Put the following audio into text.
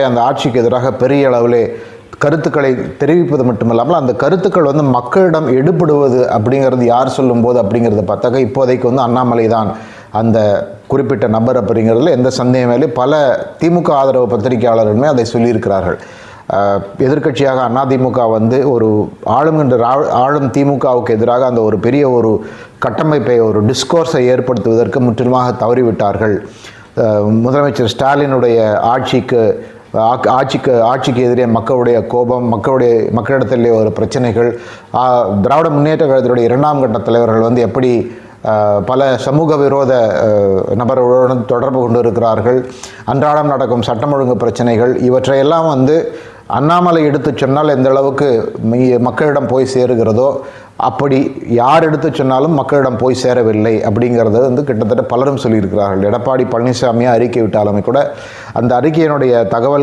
அந்த ஆட்சிக்கு எதிராக பெரிய அளவிலே கருத்துக்களை தெரிவிப்பது மட்டுமில்லாமல் அந்த கருத்துக்கள் வந்து மக்களிடம் எடுபடுவது அப்படிங்கிறது யார் சொல்லும்போது அப்படிங்கிறத பார்த்தாக்க இப்போதைக்கு வந்து அண்ணாமலை தான் அந்த குறிப்பிட்ட நபர் அப்படிங்கிறதுல எந்த சந்தேகமே பல திமுக ஆதரவு பத்திரிகையாளர்களுமே அதை சொல்லியிருக்கிறார்கள். எதிர்க்கட்சியாக அதிமுக வந்து ஒரு ஆளும் திமுகவுக்கு எதிராக அந்த ஒரு பெரிய ஒரு கட்டமைப்பை ஒரு டிஸ்கோர்ஸை ஏற்படுத்துவதற்கு முற்றிலுமாக தவறிவிட்டார்கள். முதலமைச்சர் ஸ்டாலினுடைய ஆட்சிக்கு எதிரே மக்களுடைய கோபம், மக்களிடத்திலே ஒரு பிரச்சனைகள், திராவிட முன்னேற்ற கழகத்தினுடைய 2ஆம் கட்ட தலைவர்கள் வந்து எப்படி பல சமூக விரோத நபர்களுடன் தொடர்பு கொண்டு இருக்கிறார்கள், அன்றாடம் நடக்கும் சட்டம் ஒழுங்கு பிரச்சனைகள், இவற்றையெல்லாம் வந்து அண்ணாமலை எடுத்து சொன்னால் எந்த அளவுக்கு மக்களிடம் போய் சேருகிறதோ அப்படி யார் எடுத்து சொன்னாலும் மக்களிடம் போய் சேரவில்லை அப்படிங்கிறத வந்து கிட்டத்தட்ட பலரும் சொல்லியிருக்கிறார்கள். எடப்பாடி பழனிசாமியை அறிக்கை விட்டாலுமே கூட அந்த அறிக்கையினுடைய தகவல்